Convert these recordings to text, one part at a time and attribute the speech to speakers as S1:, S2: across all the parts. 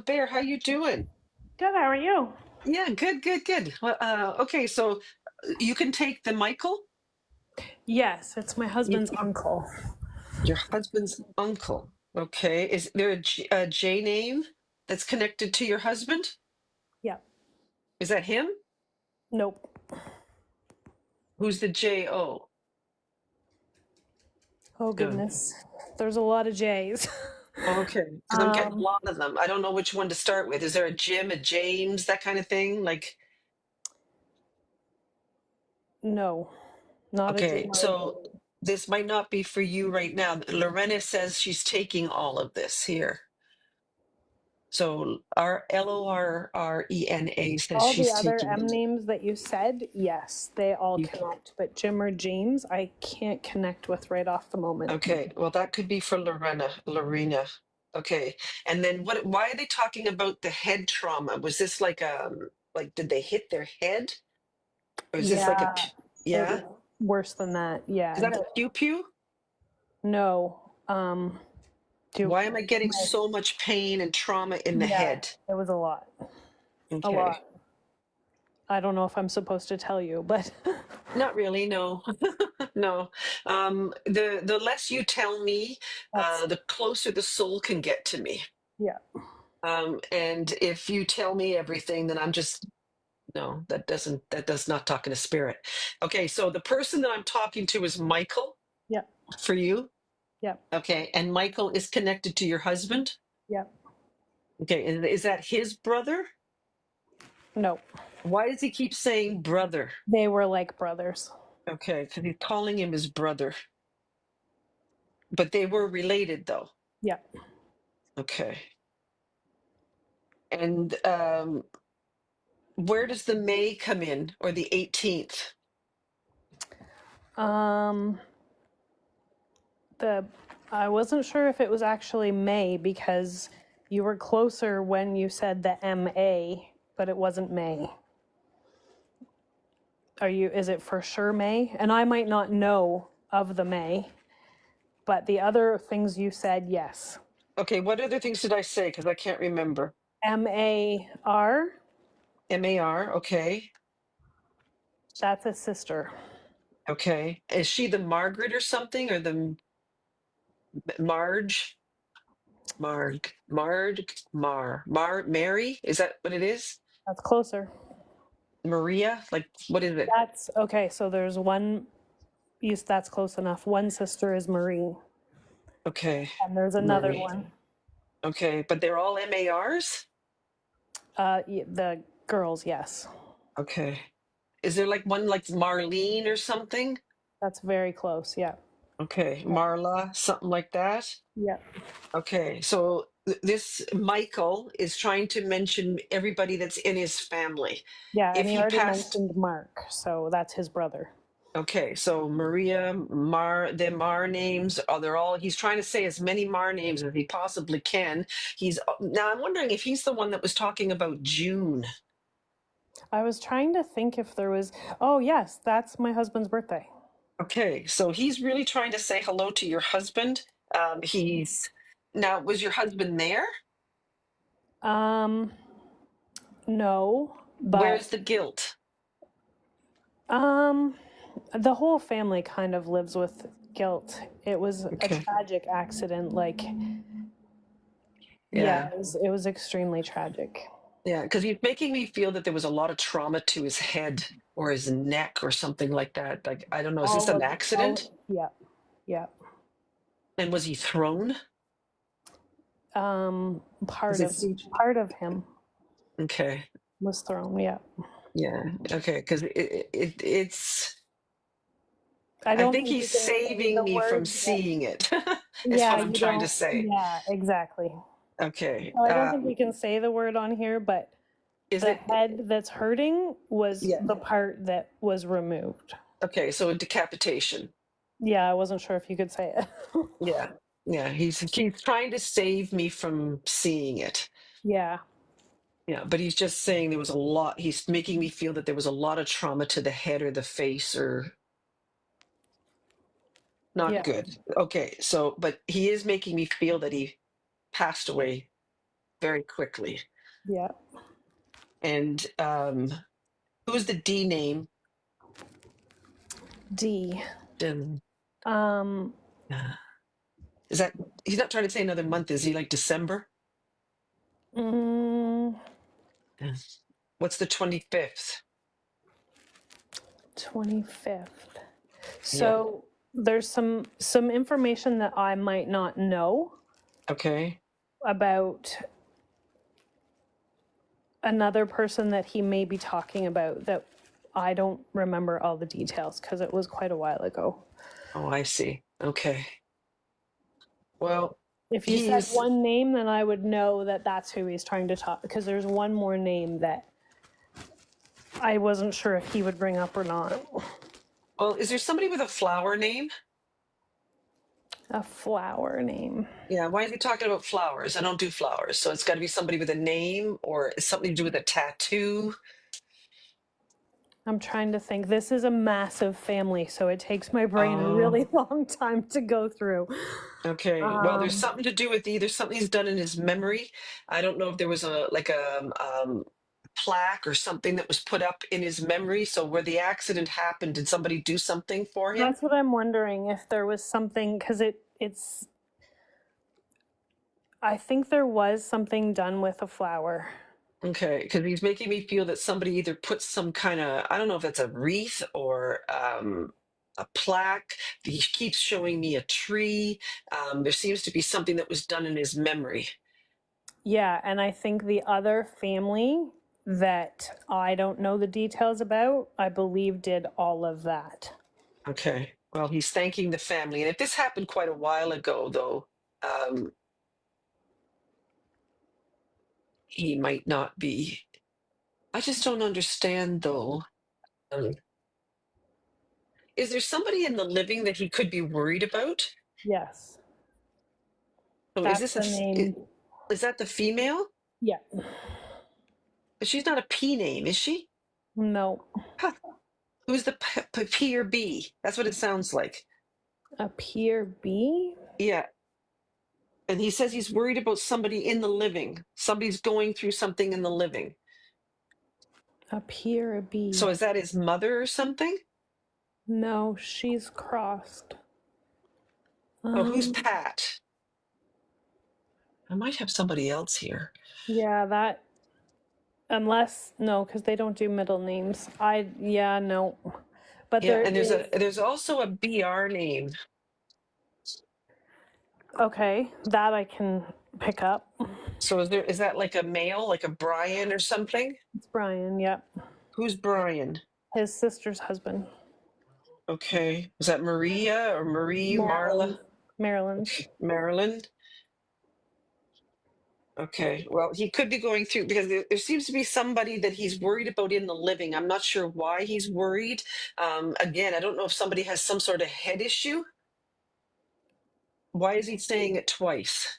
S1: Bear. How you doing?
S2: Good, how are you?
S1: Yeah, good, good, good. Well, okay, so you can take the Michael,
S2: Yes, it's my
S1: you,
S2: husband's uncle.
S1: your husband's uncle. Okay, is there a J name that's connected to your husband?
S2: Yep.
S1: Is that him?
S2: Nope.
S1: Who's the J O?
S2: Oh
S1: Yeah.
S2: goodness. There's a lot of J's.
S1: Okay, because I'm getting a
S2: um,
S1: lot of them. I don't know which one to start with. Is there a Jim, a James, that kind of thing? Like,
S2: no, not a J
S1: okay,
S2: or a
S1: so
S2: J.
S1: this might not be for you right now. Lorena says she's taking all of this here. So our Lorena says
S2: All the
S1: she's
S2: other
S1: taking
S2: M
S1: it.
S2: names that you said, yes, they all
S1: You,
S2: connect. But Jim or James, I can't connect with right off the moment.
S1: okay, well that could be for Lorena. Okay. And then what why are they talking about the head trauma? Was this like did they hit their head? Or is this like
S2: Yeah, it
S1: yeah?
S2: was worse than that.
S1: Is
S2: Yeah.
S1: that a pew pew?
S2: No. Do
S1: Why am I getting so much pain and trauma in the
S2: yeah,
S1: head?
S2: it was a lot. A
S1: Okay.
S2: lot. I don't know if I'm supposed to tell you, but
S1: Not really, no. No. The less you tell me,
S2: that's
S1: the closer the soul can get to me.
S2: yeah.
S1: And if you tell me everything, then I'm just no, that does not talk in a spirit. Okay, so the person that I'm talking to is Michael
S2: Yep.
S1: for you.
S2: Yep.
S1: Okay, and Michael is connected to your husband.
S2: Yep.
S1: Okay, and is that his brother?
S2: No.
S1: Why does he keep saying brother?
S2: They were like brothers.
S1: Okay, because he's calling him his brother, but they were related though.
S2: Yep.
S1: Okay, and where does the May come in or the 18th?
S2: Um the I wasn't sure if it was actually May because you were closer when you said the MA, but it wasn't May. Is it for sure May? And I might not know of the May, but the other things you said, yes.
S1: Okay, what other things did I say? Because I can't remember.
S2: MAR,
S1: MAR, okay.
S2: that's a sister.
S1: Okay. Is she the Margaret or something or the Marge? Mary? Is that what it is?
S2: That's closer.
S1: Maria? Like, what is it?
S2: That's okay. So there's one, yes, that's close enough. One sister is Marie,
S1: Okay.
S2: and there's another
S1: Marie.
S2: one.
S1: Okay. But they're all MARs?
S2: The girls, yes.
S1: Okay. Is there like one like Marlene or something?
S2: That's very close. Yeah.
S1: Okay. Marla, something like that?
S2: Yeah.
S1: Okay. So this Michael is trying to mention everybody that's in his family.
S2: Yeah. And
S1: If
S2: he
S1: he
S2: already
S1: passed.
S2: mentioned Mark. So that's his brother.
S1: Okay, so Maria, the Mar names, they're all, he's trying to say as many Mar names as he possibly can. Now I'm wondering if he's the one that was talking about June.
S2: I was trying to think if there was, oh, yes, that's my husband's birthday.
S1: Okay, so he's really trying to say hello to your husband. Now, was your husband there?
S2: Um, no,
S1: Where's
S2: but
S1: the guilt?
S2: um, the whole family kind of lives with guilt. It was a
S1: Okay,
S2: tragic accident. Like, yeah,
S1: yeah,
S2: it was extremely tragic.
S1: yeah, because he's making me feel that there was a lot of trauma to his head or his neck or something like that. Like, I don't know, is this an accident?
S2: Yeah, yeah.
S1: And was he thrown?
S2: Part
S1: Does it
S2: of
S1: seem?
S2: part of him
S1: Okay.
S2: was thrown. Yeah,
S1: Yeah. Okay. Because it's.
S2: I
S1: I
S2: don't
S1: think
S2: think
S1: he's
S2: you can say
S1: saving
S2: the
S1: me from
S2: word yet.
S1: seeing it. Is
S2: Yeah,
S1: what I'm
S2: you
S1: trying to
S2: don't.
S1: say.
S2: Yeah, exactly.
S1: Okay.
S2: So I don't think we can say the word on here, but
S1: Is
S2: the
S1: it?
S2: head that's hurting was
S1: Yeah.
S2: the part that was removed.
S1: Okay. So a decapitation.
S2: Yeah, I wasn't sure if you could say it.
S1: Yeah. Yeah. He's trying to save me from seeing it.
S2: Yeah,
S1: Yeah. But he's just saying there was a lot. He's making me feel that there was a lot of trauma to the head or the face or not
S2: yeah,
S1: good. Okay. So, but he is making me feel that he passed away very quickly.
S2: Yeah.
S1: And who's the D name?
S2: D.
S1: Dim-
S2: Um,
S1: uh, Is that, he's not trying to say another month, is he? Like December?
S2: mm,
S1: Yeah. What's the 25th?
S2: 25th.
S1: Yeah.
S2: So there's some information that I might not know
S1: Okay.
S2: about another person that he may be talking about that I don't remember all the details because it was quite a while ago.
S1: Oh, I see. Okay. Well,
S2: If you said
S1: he's,
S2: one name, then I would know that that's who he's trying to talk, because there's one more name that I wasn't sure if he would bring up or not.
S1: well, is there somebody with a flower name?
S2: A flower name.
S1: Yeah, why is he talking about flowers? I don't do flowers. So it's got to be somebody with a name or something to do with a tattoo.
S2: I'm trying to think. This is a massive family, so it takes my brain a
S1: Oh,
S2: really long time to go through.
S1: okay. Well, there's
S2: Um,
S1: something to do with either something he's done in his memory. I don't know if there was a like a plaque or something that was put up in his memory. So where the accident happened, did somebody do something for him?
S2: that's what I'm wondering, if there was something, because it's. I think there was something done with a flower.
S1: Okay, because he's making me feel that somebody either put some kind of, I don't know if that's a wreath or a plaque. He keeps showing me a tree. There seems to be something that was done in his memory.
S2: Yeah, and I think the other family that I don't know the details about, I believe did all of that.
S1: Okay, well, he's thanking the family. And if this happened quite a while ago, though, he might not be. I just don't understand, though. Um, is there somebody in the living that he could be worried about?
S2: Yes,
S1: So is
S2: that's
S1: this
S2: the name.
S1: is that the female?
S2: Yeah,
S1: But she's not a P name, is she?
S2: no,
S1: Huh. Who's the P or B? That's what it sounds like.
S2: a peer B,
S1: Yeah. And he says he's worried about somebody in the living. Somebody's going through something in the living.
S2: a peer
S1: So
S2: B.
S1: is that his mother or something?
S2: No, she's crossed.
S1: Oh, who's
S2: Um,
S1: Pat? I might have somebody else here.
S2: yeah, that, unless, no, because they don't do middle names. Yeah, no. But
S1: Yeah,
S2: there
S1: and
S2: is,
S1: there's also a BR name.
S2: okay, that I can pick up.
S1: So is that like a male, like a Brian or something?
S2: It's Brian, yep.
S1: Who's Brian?
S2: His sister's husband.
S1: Okay. Was that Maria or Marie, Marla?
S2: Maryland. Maryland's.
S1: Okay. Marilyn? Okay, well, he could be going through because there seems to be somebody that he's worried about in the living. I'm not sure why he's worried. Again, I don't know if somebody has some sort of head issue. Why is he saying it twice?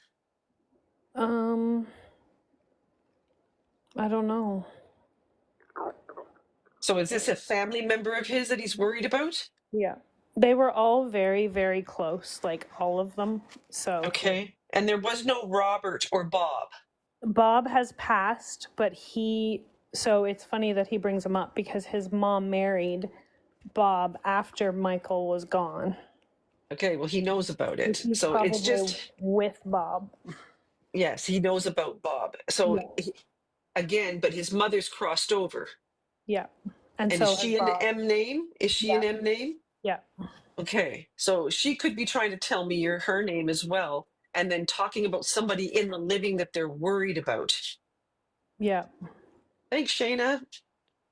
S2: Um, I don't know.
S1: So is this a family member of his that he's worried about?
S2: Yeah. They were all very, very close, like all of them. So
S1: Okay, and there was no Robert or Bob.
S2: Bob has passed, but so it's funny that he brings him up because his mom married Bob after Michael was gone.
S1: Okay, well, he knows about
S2: So
S1: it.
S2: he's
S1: So it's
S2: probably
S1: just,
S2: with Bob.
S1: yes, he knows about Bob. So
S2: Yeah.
S1: again, but his mother's crossed over.
S2: Yeah. And
S1: And is
S2: so has
S1: she an
S2: Bob.
S1: M name? Is she
S2: Yeah.
S1: an M name?
S2: Yeah.
S1: Okay, so she could be trying to tell me her name as well, and then talking about somebody in the living that they're worried about.
S2: Yeah.
S1: Thanks, Shayna.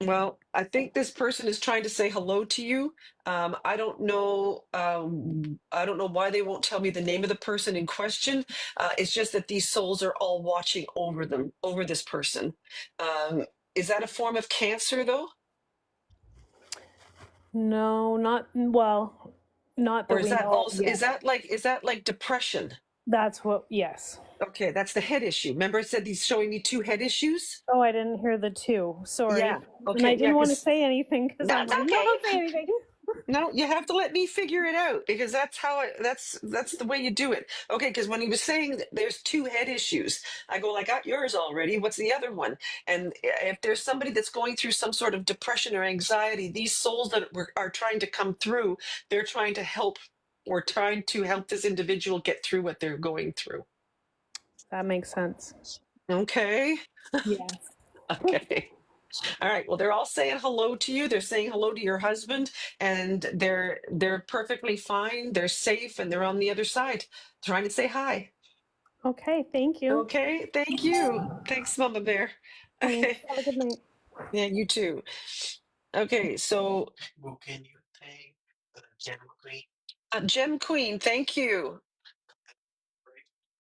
S1: Well, I think this person is trying to say hello to you. I don't know. I don't know why they won't tell me the name of the person in question. It's just that these souls are all watching over them, over this person. Is that a form of cancer, though?
S2: No, not well, not
S1: Or
S2: that
S1: is
S2: we
S1: that
S2: know of
S1: also
S2: yet.
S1: is that like depression?
S2: That's what, yes.
S1: Okay, that's the head issue. Remember I said he's showing me two head issues?
S2: Oh, I didn't hear the two. Sorry.
S1: Yeah.
S2: And I
S1: Okay, yeah,
S2: didn't want to
S1: because
S2: say anything because I'm
S1: that's
S2: like, no,
S1: okay.
S2: don't say anything.
S1: No, you have to let me figure it out because that's how that's the way you do it. Okay, because when he was saying that there's two head issues, I go, "Well, I got yours already. What's the other one?" And if there's somebody that's going through some sort of depression or anxiety, these souls that are trying to come through, they're trying to help or trying to help this individual get through what they're going through.
S2: That makes sense.
S1: Okay.
S2: Yes.
S1: Okay. All right. Well, they're all saying hello to you. They're saying hello to your husband, and they're perfectly fine. They're safe, and they're on the other side, trying to say hi.
S2: Okay, thank you.
S1: Okay. Thank you. Thanks, Mama Bear.
S2: Thanks.
S1: Okay.
S2: Have a good night.
S1: Yeah, you too. Okay. So, Gem Queen, thank you.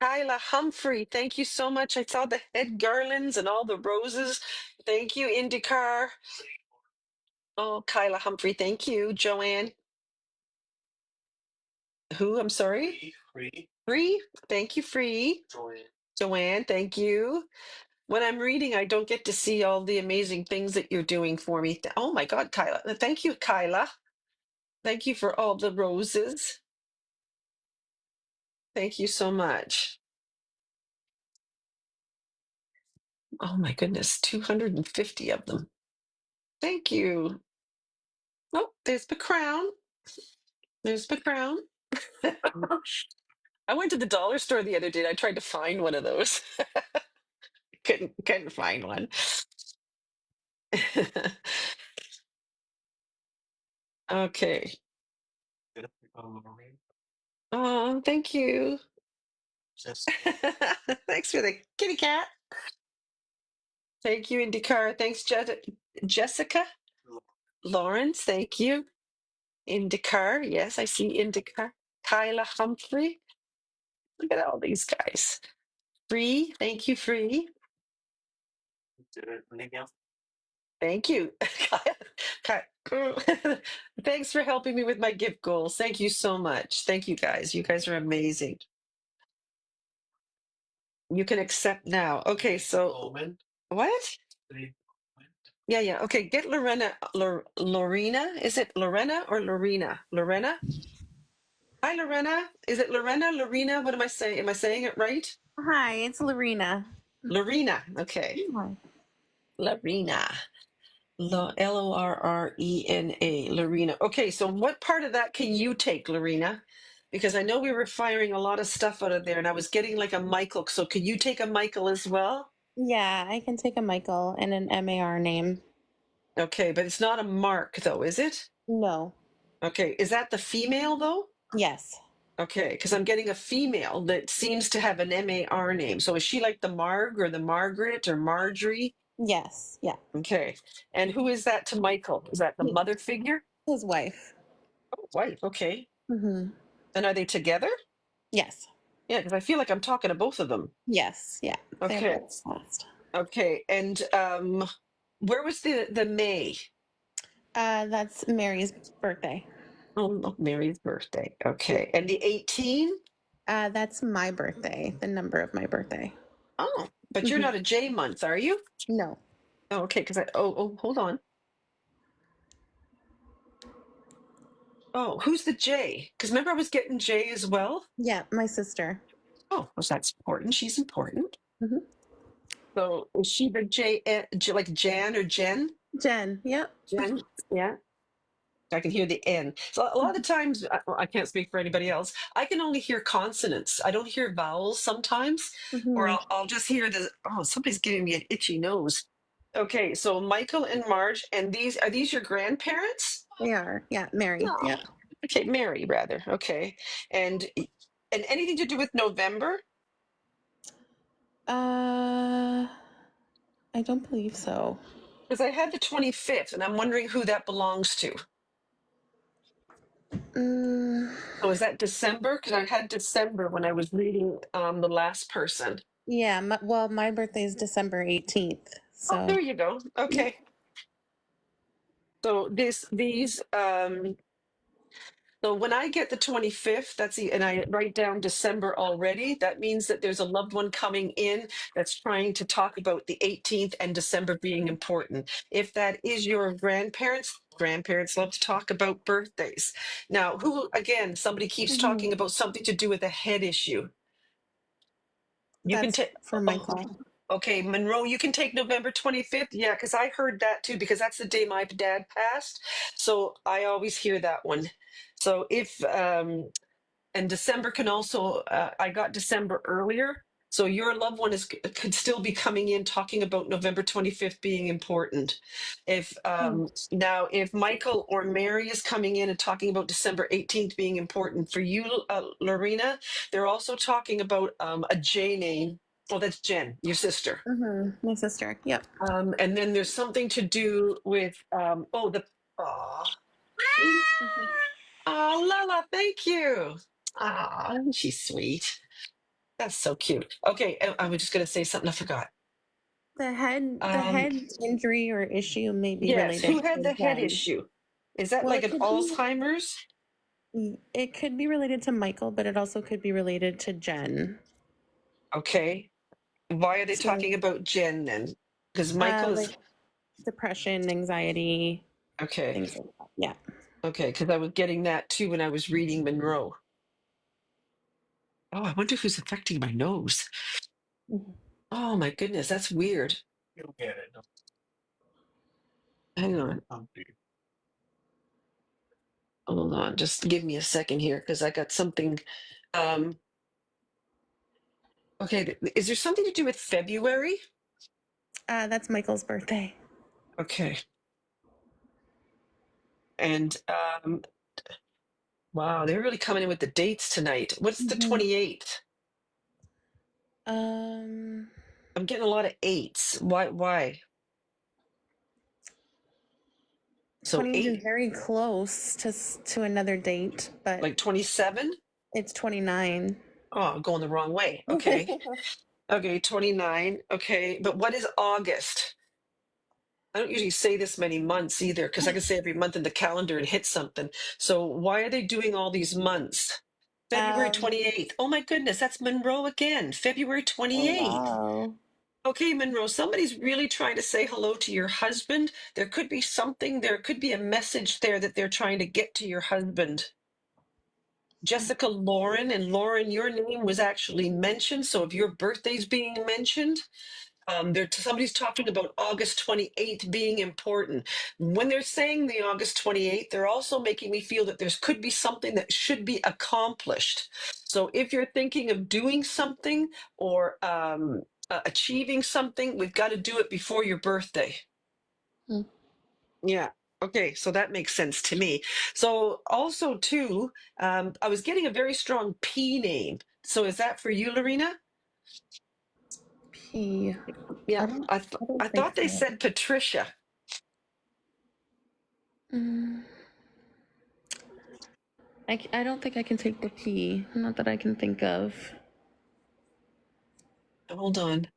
S1: Kyla Humphrey, thank you so much. I saw the head garlands and all the roses. Thank you, IndyCar. Oh, Kyla Humphrey, thank you. Joanne, who? I'm sorry. Free. Thank you, Free. Joanne, thank you. When I'm reading, I don't get to see all the amazing things that you're doing for me. Oh my God, Kyla. Thank you, Kyla. Thank you for all the roses. Thank you so much. Oh my goodness, 250 of them. Thank you. Oh, there's the crown. There's the crown. I went to the dollar store the other day. I tried to find one of those. Couldn't find one. Okay. Oh, thank you. Thanks for the kitty cat. Thank you, IndyCar. Thanks, Jessica. Lawrence, thank you. IndyCar. Yes, I see IndyCar. Kyla Humphrey. Look at all these guys. Free. Thank you, Free. Thank you. Thanks for helping me with my gift goals. Thank you so much. Thank you guys. You guys are amazing. You can accept now. Okay, so what? Yeah, yeah. Okay, get Lorena. Is it Lorena or Lorena? Lorena? Hi, Lorena. Is it Lorena? Lorena? What am I saying? Am I saying it right?
S3: Hi, it's Lorena.
S1: Lorena. Okay.
S3: Hi.
S1: Lorena. Lorena. Lorena. Okay, so what part of that can you take, Lorena? Because I know we were firing a lot of stuff out of there and I was getting like a Michael. So can you take a Michael as well?
S3: Yeah, I can take a Michael and an MAR name.
S1: Okay, but it's not a Mark though, is it?
S3: No.
S1: Okay, is that the female though?
S3: Yes.
S1: Okay, because I'm getting a female that seems to have an MAR name. So is she like the Marg or the Margaret or Marjorie?
S3: Yes. Yeah.
S1: Okay. And who is that to Michael? Is that the
S3: He-
S1: mother figure?
S3: His wife.
S1: Oh, wife. Okay.
S3: Mm-hmm.
S1: And are they together?
S3: Yes.
S1: Yeah, because I feel like I'm talking to both of them.
S3: Yes. Yeah. They're
S1: Okay.
S3: both passed.
S1: Okay. And where was the May?
S3: That's Mary's birthday.
S1: Oh, look, Mary's birthday. Okay. And the 18?
S3: That's my birthday, the number of my birthday.
S1: Oh, but you're
S3: Hmm.
S1: not a J month, are you?
S3: No.
S1: Oh, okay. Because hold on. Oh, who's the J? Because remember I was getting J as well.
S3: Yeah, my sister.
S1: Oh, well, that's important. She's important.
S3: Hmm.
S1: So is she the like Jan or Jen?
S3: Jen. Yep.
S1: Jen, yeah. I can hear the N. So a lot of times, I can't speak for anybody else. I can only hear consonants. I don't hear vowels sometimes, or
S3: Hmm.
S1: I'll just hear the, oh, somebody's giving me an itchy nose. Okay, so Michael and Marge, and are these your grandparents?
S3: They are. Yeah, Mary.
S1: No.
S3: Yep.
S1: Okay, Mary, rather. Okay. And anything to do with November?
S3: Uh, I don't believe so.
S1: Because I had the 25th, and I'm wondering who that belongs to.
S3: Mm,
S1: Oh, is that December? Because I had December when I was reading the last person.
S3: yeah. Well, my birthday is December 18th.
S1: Oh,
S3: So,
S1: there you go. Okay. So these So when I get the 25th, and I write down December already, that means that there's a loved one coming in that's trying to talk about the 18th and December being important. If that is your grandparents love to talk about birthdays. Now, again, somebody keeps talking about something to do with a head issue. You can
S3: That's
S1: take,
S3: for Michael.
S1: okay, Monroe, you can take November 25th. Yeah, because I heard that too, because that's the day my dad passed. So I always hear that one. So and December can also, I got December earlier. So your loved one could still be coming in talking about November 25th being important. If Michael or Mary is coming in and talking about December 18th being important for you, Lorena, they're also talking about a J name. Oh, that's Jen, your sister.
S3: My sister. Yep.
S1: And then there's something to do with aw. Oh, Lala, thank you. Ah, she's sweet. That's so cute. Okay, I was just gonna say something I forgot.
S3: The
S1: Um,
S3: head injury or issue may be
S1: yes,
S3: related
S1: who had
S3: to
S1: the head
S3: Jen.
S1: issue? Is that
S3: Well,
S1: like an Alzheimer's?
S3: it could be related to Michael, but it also could be related to Jen.
S1: Okay. Why are they
S3: So,
S1: talking about Jen then? Because Michael is
S3: like depression, anxiety,
S1: okay.
S3: things like that. Yeah.
S1: Okay, because I was getting that too when I was reading Monroe. Oh, I wonder who's affecting my nose.
S3: Mhm.
S1: Oh my goodness, that's weird. Hang on. Hold on, just give me a second here because I got something. Um, okay, is there something to do with February?
S3: That's Michael's birthday.
S1: Okay. And wow, they're really coming in with the dates tonight. What's the 28th?
S3: Um,
S1: I'm getting a lot of eights. Why? So
S3: 28 is
S1: eight,
S3: very close to another date, but
S1: like 27?
S3: it's 29.
S1: Oh, I'm going the wrong way. Okay. Okay, 29. Okay, but what is August? I don't usually say this many months either because I can say every month in the calendar and hit something. So why are they doing all these months? February
S3: Um,
S1: 28th. Oh my goodness, that's Monroe again. February
S3: oh
S1: 28th.
S3: wow.
S1: Okay, Monroe, somebody's really trying to say hello to your husband. There could be there could be a message there that they're trying to get to your husband. Jessica Lauren, and Lauren, your name was actually mentioned. So if your birthday's being mentioned, somebody's talking about August 28th being important. When they're saying the August 28th, they're also making me feel that there could be something that should be accomplished. So if you're thinking of doing something or achieving something, we've got to do it before your birthday.
S3: Hmm.
S1: Yeah. Okay, so that makes sense to me. So also too, I was getting a very strong P name. So is that for you, Lorena?
S3: P.
S1: Yeah,
S3: I don't
S1: I
S3: think
S1: thought they
S3: so.
S1: said Patricia.
S3: Mm, I don't think I can take the P. Not that I can think of.
S1: Hold on.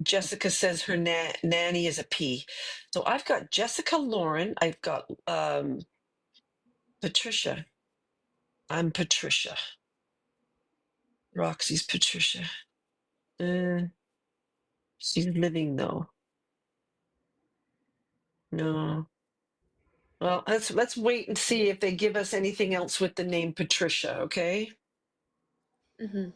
S1: Jessica says her nanny is a P. So I've got Jessica Lauren. I've got Patricia. I'm Patricia. Roxy's Patricia. She's living though. No. Well, let's wait and see if they give us anything else with the name Patricia, okay?
S3: Mm-hmm.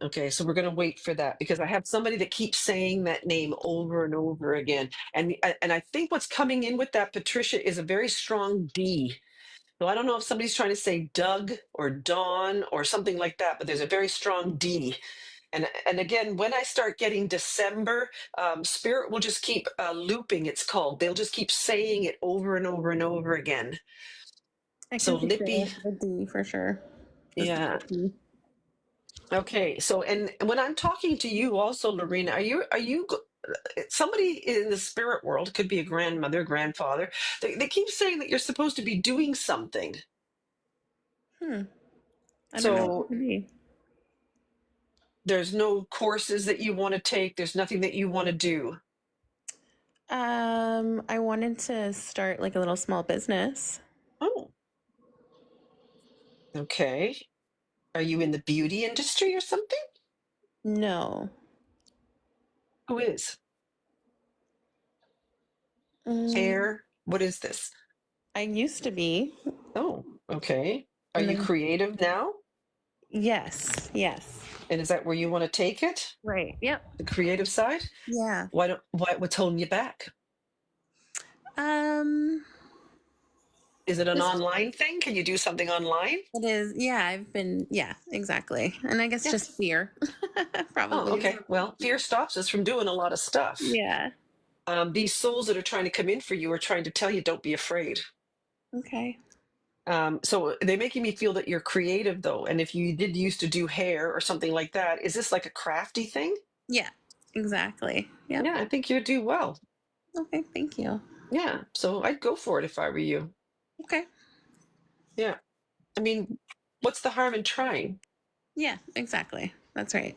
S1: Okay, so we're going to wait for that because I have somebody that keeps saying that name over and over again. And I think what's coming in with that Patricia is a very strong D. So I don't know if somebody's trying to say Doug or Dawn or something like that, but there's a very strong D. And again, when I start getting December, Spirit will just keep looping. It's called. They'll just keep saying it over and over and over again.
S3: I
S1: So
S3: can picture
S1: Lippy,
S3: the D for sure. Just
S1: yeah.
S3: the P.
S1: Okay. So and when I'm talking to you, also, Lorena, somebody in the spirit world? Could be a grandmother, grandfather. They keep saying that you're supposed to be doing something.
S3: Hmm. I don't know what that
S1: So
S3: could be.
S1: there's no courses that you want to take. There's nothing that you want to do.
S3: I wanted to start like a little small business.
S1: Oh, Okay. Are you in the beauty industry or something?
S3: No.
S1: Who is?
S3: Mm,
S1: Hair? What is this?
S3: I used to be.
S1: Oh, okay. Are
S3: And
S1: you
S3: then,
S1: creative now?
S3: yes, yes.
S1: And is that where you want to take it?
S3: Right. Yep.
S1: The creative side?
S3: Yeah.
S1: What's holding you back?
S3: Um,
S1: Is it an
S3: just
S1: online thing? Can you do something online?
S3: it is. Yeah, yeah, exactly. And I guess
S1: Yeah.
S3: just fear,
S1: Oh,
S3: probably.
S1: okay. Well, fear stops us from doing a lot of stuff.
S3: Yeah.
S1: These souls that are trying to come in for you are trying to tell you don't be afraid.
S3: Okay.
S1: So they're making me feel that you're creative though. And if you did used to do hair or something like that, is this like a crafty thing?
S3: Yeah, exactly. Yep.
S1: Yeah, I think you'd do well.
S3: Okay. Thank you.
S1: Yeah. So I'd go for it if I were you.
S3: Okay.
S1: Yeah. I mean, what's the harm in trying?
S3: Yeah, exactly. That's right.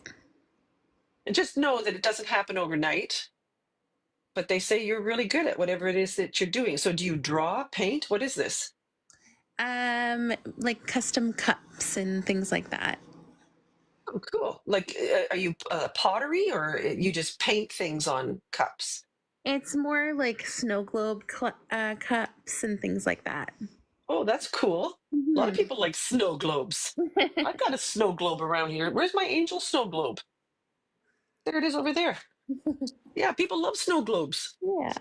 S1: And just know that it doesn't happen overnight, but they say you're really good at whatever it is that you're doing. So do you draw, paint? What is this?
S3: Like custom cups and things like that.
S1: Oh, cool. Like, are you pottery or you just paint things on cups?
S3: It's more like snow globe cups and things like that.
S1: Oh, that's cool. A lot of
S3: Hmm.
S1: people like snow globes. I've got a snow globe around here. Where's my angel snow globe? There it is over there. Yeah, people love snow globes.
S3: Yeah.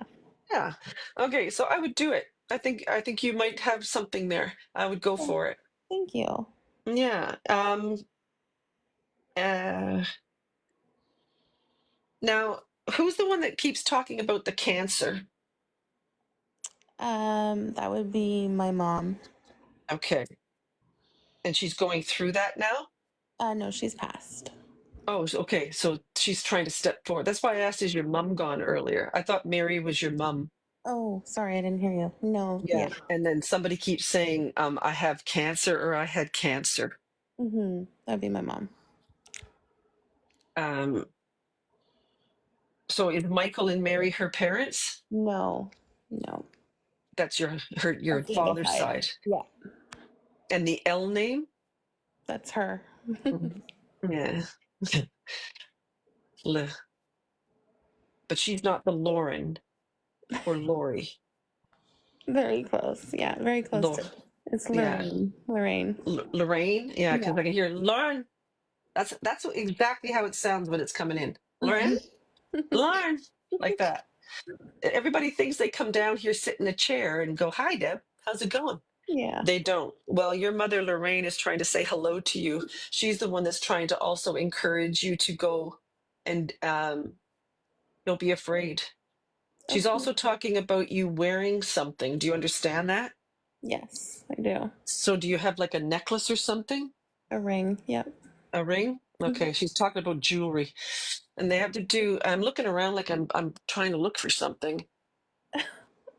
S1: Yeah. Okay, so I would do it. I think you might have something there. I would go for it.
S3: Thank you.
S1: Yeah. Uh, Now, who's the one that keeps talking about the cancer?
S3: That would be my mom.
S1: Okay. And she's going through that now?
S3: No, she's passed.
S1: Oh, okay. So she's trying to step forward. That's why I asked, is your mom gone earlier? I thought Mary was your mom.
S3: Oh, sorry, I didn't hear you. No,
S1: Yeah.
S3: yeah.
S1: And then somebody keeps saying, I have cancer or I had cancer.
S3: That'd be my mom.
S1: Um, so is Michael and Mary her parents?
S3: No, no.
S1: That's your
S3: That's the other
S1: father's
S3: side.
S1: side.
S3: Yeah,
S1: And the L name?
S3: that's her.
S1: Mhm. Yeah. Le- but she's not the Lauren or Lori.
S3: Very close. Yeah, very close
S1: Lo-
S3: to. It's
S1: yeah.
S3: Lorraine. Lorraine.
S1: Lorraine? Yeah, because
S3: Yeah.
S1: I can hear Lauren. That's exactly how it sounds when it's coming in. Lauren? Lauren, like that. Everybody thinks they come down here, sit in a chair, and go, "Hi, Deb. How's it going?"
S3: Yeah.
S1: They don't. Well, your mother, Lorraine, is trying to say hello to you. She's the one that's trying to also encourage you to go and don't be afraid. She's
S3: Okay.
S1: also talking about you wearing something. Do you understand that?
S3: Yes, I do.
S1: So, do you have like a necklace or something?
S3: A ring. Yep.
S1: A ring? Okay, she's talking about jewelry. And they have to do, I'm looking around like I'm trying to look for something.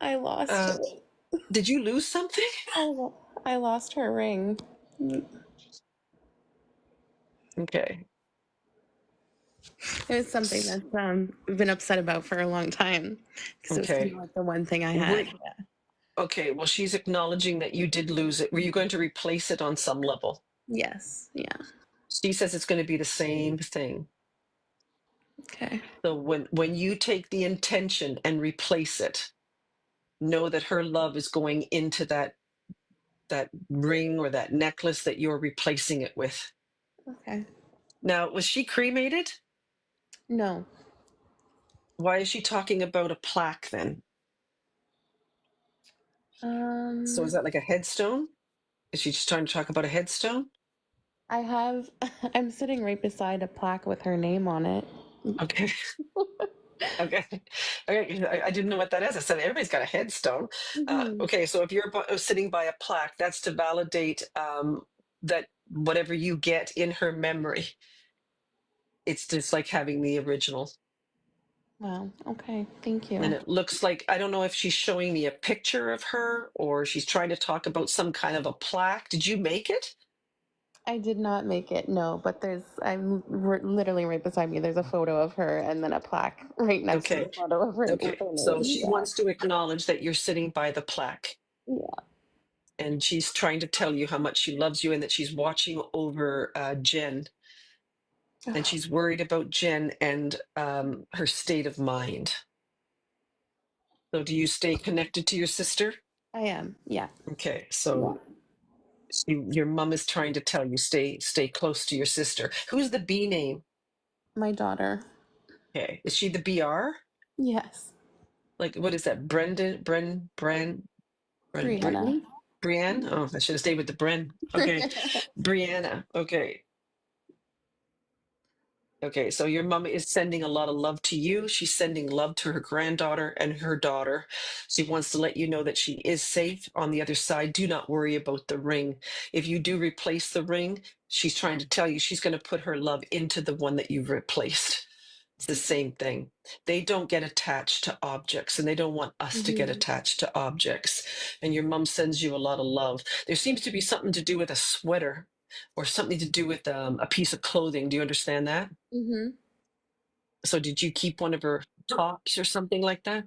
S3: I lost
S1: Uh,
S3: it.
S1: did you lose something?
S3: I lost her ring.
S1: Okay.
S3: It was something
S1: S-
S3: that's been upset about for a long time because it was kind
S1: Okay.
S3: of like the one thing I
S1: Were,
S3: had. Yeah.
S1: okay, well, she's acknowledging that you did lose it. Were you going to replace it on some level?
S3: Yes. Yeah.
S1: She says it's going to be the same thing.
S3: Okay.
S1: So when you take the intention and replace it, know that her love is going into that ring or that necklace that you're replacing it with.
S3: Okay.
S1: Now, was she cremated?
S3: No.
S1: Why is she talking about a plaque then? So is
S3: Um,
S1: that like a headstone? Is she just trying to talk about a headstone?
S3: I have. I'm sitting right beside a plaque with her name on it.
S1: Okay. Okay. Okay. I didn't know what that is. I said everybody's got a headstone.
S3: Hmm.
S1: Okay. So if you're sitting by a plaque, that's to validate that whatever you get in her memory, it's just like having the original.
S3: Wow. Okay. Thank
S1: And
S3: you.
S1: it looks like, I don't know if she's showing me a picture of her or she's trying to talk about some kind of a plaque. Did you make it?
S3: I did not make it. No, but literally right beside me. There's a photo of her and then a plaque right next to the
S1: Okay.
S3: photo of her with
S1: Okay.
S3: her
S1: So
S3: name.
S1: she wants to acknowledge that you're sitting by the plaque.
S3: Yeah.
S1: and she's trying to tell you how much she loves you and that she's watching over Jen, and she's worried about Jen and her state of mind. So do you stay connected to your sister?
S3: I am. Yeah.
S1: Okay, so your mom is trying to tell you stay close to your sister. Who's the B name?
S3: My daughter.
S1: Okay, is she the BR?
S3: Yes.
S1: Like, what is that?
S3: Brianna.
S1: Brittany? Brienne? Oh, I should have stayed with the Bren. Okay. Brianna. Okay. Okay. So your mom is sending a lot of love to you. She's sending love to her granddaughter and her daughter. She wants to let you know that she is safe on the other side. Do not worry about the ring. If you do replace the ring, she's trying to tell you she's going to put her love into the one that you've replaced. It's the same thing. They don't get attached to objects, and they don't want us to get
S3: Mhm.
S1: attached to objects. And your mom sends you a lot of love. There seems to be something to do with a sweater or something to do with a piece of clothing. Do you understand that?
S3: Mhm.
S1: So did you keep one of her tops or something like that?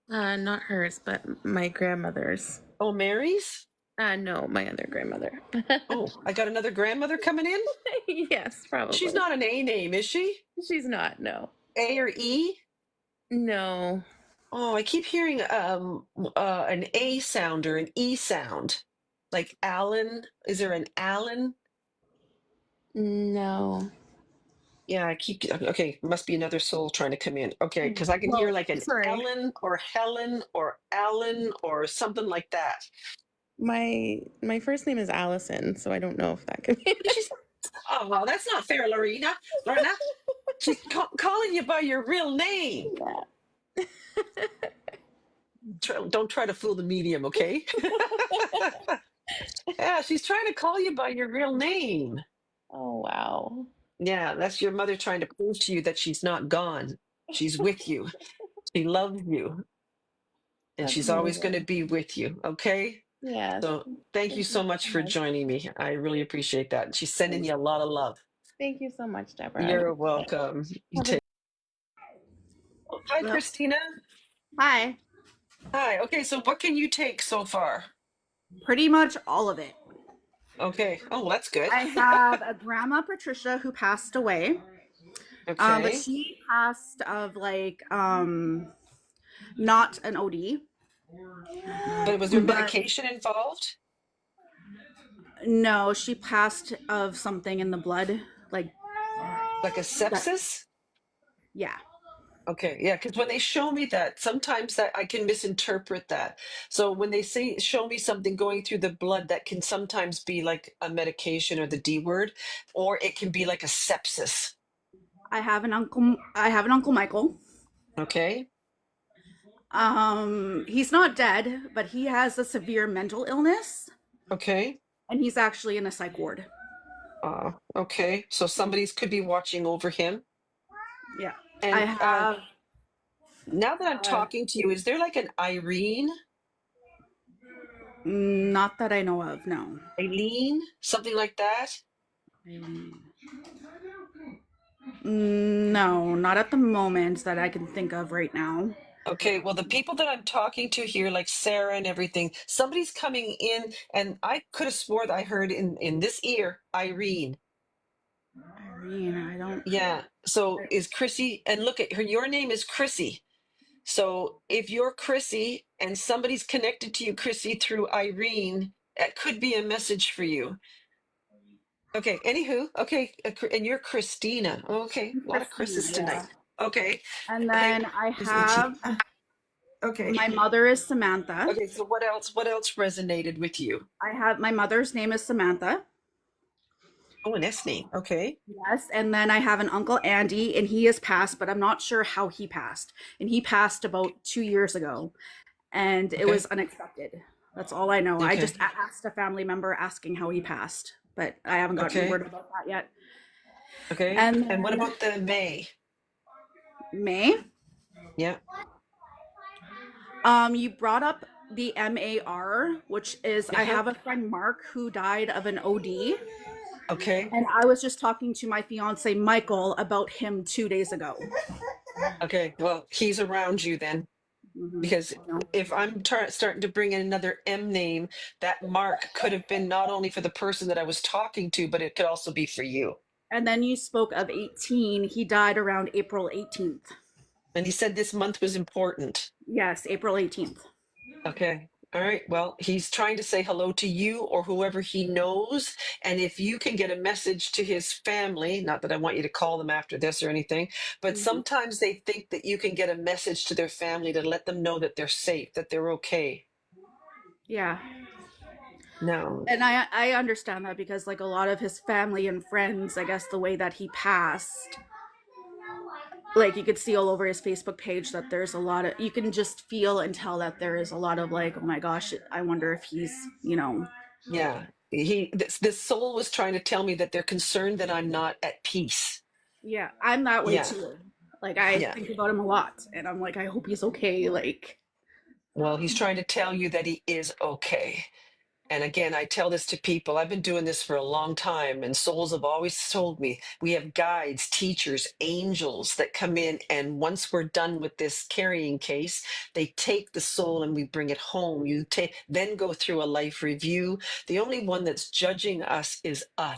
S3: Not hers, but my grandmother's.
S1: Oh, Mary's?
S3: No, my other grandmother.
S1: Oh, I got another grandmother coming in.
S3: Yes,
S1: She's
S3: probably.
S1: not an A name, is she?
S3: She's not. No.
S1: A or E?
S3: No.
S1: Oh, I keep hearing an A sound or an E sound. Like Alan. Is there an Alan?
S3: No.
S1: Yeah, I keep okay, must be another soul trying to come in. Okay, because I can hear
S3: Well,
S1: like an
S3: sorry.
S1: Ellen or Helen or Alan or something like that.
S3: My first name is Allison, so I don't know if that could be.
S1: She's oh well, that's not fair, Lorena. Lorena, she's calling you by your real name.
S3: Yeah.
S1: Don't try to fool the medium, okay? Yeah, she's trying to call you by your real name.
S3: Oh wow.
S1: Yeah, that's your mother trying to prove to you that she's not gone. She's with you. She loves you, and
S3: That's
S1: she's always going to
S3: amazing.
S1: be with you. Okay.
S3: Yes.
S1: So thank you
S3: Thank you
S1: so much
S3: so
S1: for
S3: much.
S1: joining me. I really appreciate that. She's sending
S3: Thank
S1: you a lot of love.
S3: thank you so much, Deborah. I
S1: You're
S3: appreciate it.
S1: welcome. You
S3: Have a
S1: take. Oh, hi,
S4: Well,
S1: Christina.
S4: hi.
S1: Hi. Okay, so what can you take so far?
S4: Pretty much all of it.
S1: Okay. Oh, well, that's good.
S4: I have a grandma Patricia who passed away. But
S1: Okay,
S4: she passed of not an OD.
S1: but was there
S4: But
S1: medication involved?
S4: no, she passed of something in the blood. Like
S1: Like a
S4: that
S1: sepsis?
S4: yeah.
S1: Okay, yeah, because when they show me that, sometimes that I can misinterpret that. So when they say show me something going through the blood, that can sometimes be like a medication or the D word, or it can be like a sepsis.
S4: I have an uncle Michael.
S1: Okay,
S4: He's not dead, but he has a severe mental illness
S1: okay,
S4: and he's actually in a psych ward.
S1: okay. So somebody's could be watching over him.
S4: Yeah. I
S1: And
S4: have
S1: now that I'm
S4: uh,
S1: talking to you, is there like an Irene,
S4: not that I know of, no.
S1: Eileen, something like that?
S4: No, not at the moment that I can think of right now.
S1: Okay, well, the people that I'm talking to here, like Sarah and everything, somebody's coming in, and I could have swore that I heard in this ear, Irene.
S4: Irene, I don't.
S1: Yeah. So is Chrissy, and look at her, your name is Chrissy. So if you're Chrissy and somebody's connected to you, Chrissy, through Irene, that could be a message for you. Okay, anywho, okay, and you're Christina. Okay, a lot of
S4: Christina,
S1: Chris's tonight.
S4: yeah.
S1: Okay,
S4: And
S1: okay,
S4: then I
S1: is it?
S4: have
S1: Okay,
S4: my mother is Samantha.
S1: okay. So what else? What else resonated with you?
S4: I have my mother's name is Samantha.
S1: Oh, an S name. Okay.
S4: Yes, and then I have an uncle Andy, and he has passed, but I'm not sure how he passed. And he passed about 2 years ago, and it
S1: Okay.
S4: was unexpected. That's all I know. I
S1: Okay.
S4: just asked a family member asking how he passed, but I haven't gotten
S1: Okay.
S4: word about that yet.
S1: Okay.
S4: And
S1: And what
S4: then
S1: about the May?
S4: May,
S1: Yeah.
S4: you brought up the MAR, which is I
S1: Uh-huh.
S4: have a friend Mark who died of an OD,
S1: Okay.
S4: and I was just talking to my fiance Michael about him 2 days ago.
S1: Okay. Well, he's around you then. Because
S4: I know.
S1: if I'm starting to bring in another M name, that mark could have been not only for the person that I was talking to, but it could also be for you.
S4: And then you spoke of 18. He died around April 18th.
S1: And he said this month was important.
S4: Yes, April 18th.
S1: Okay. All right. Well, he's trying to say hello to you or whoever he knows. And if you can get a message to his family, not that I want you to call them after this or anything, but
S4: Mm-hmm.
S1: sometimes they think that you can get a message to their family to let them know that they're safe, that they're okay.
S4: Yeah.
S1: No.
S4: And I understand that because like a lot of his family and friends, I guess the way that he passed, like you could see all over his Facebook page that there's a lot of, you can just feel and tell that there is a lot of like, oh my gosh, I wonder if he's, you know.
S1: Yeah. This soul was trying to tell me that they're concerned that I'm not at peace.
S4: Yeah, I'm that way
S1: Yeah.
S4: too. Like I
S1: Yeah.
S4: think about him a lot and I'm like, I hope he's okay. Like,
S1: Well, he's trying to tell you that he is okay. And again, I tell this to people. I've been doing this for a long time, and souls have always told me we have guides, teachers, angels that come in. And once we're done with this carrying case, they take the soul and we bring it home. You then go through a life review. The only one that's judging us is us.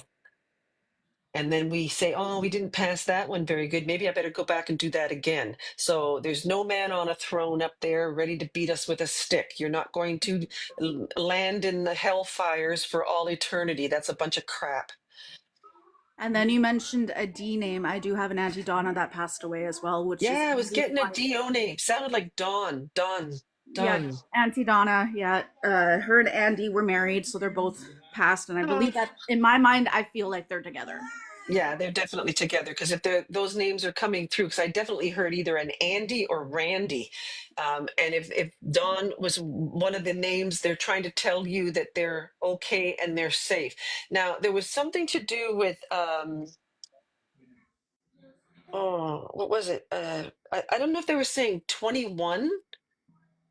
S1: And then we say, oh, we didn't pass that one very good. Maybe I better go back and do that again. So there's no man on a throne up there ready to beat us with a stick. You're not going to land in the hellfires for all eternity. That's a bunch of crap.
S4: and then you mentioned a D name. I do have an Auntie Donna that passed away as well, which is
S1: Yeah, I was
S4: really
S1: getting a
S4: funny.
S1: DO name. Sounded like Dawn. Dawn.
S4: Yeah,
S1: Dawn.
S4: Auntie Donna. Yeah, her and Andy were married, so they're both passed, and I
S1: Oh,
S4: believe that in my mind, I feel like they're together.
S1: yeah, they're definitely together because if those names are coming through, because I definitely heard either an Andy or Randy, and if Dawn was one of the names, they're trying to tell you that they're okay and they're safe. Now there was something to do with oh, what was it? I don't know if they were saying 21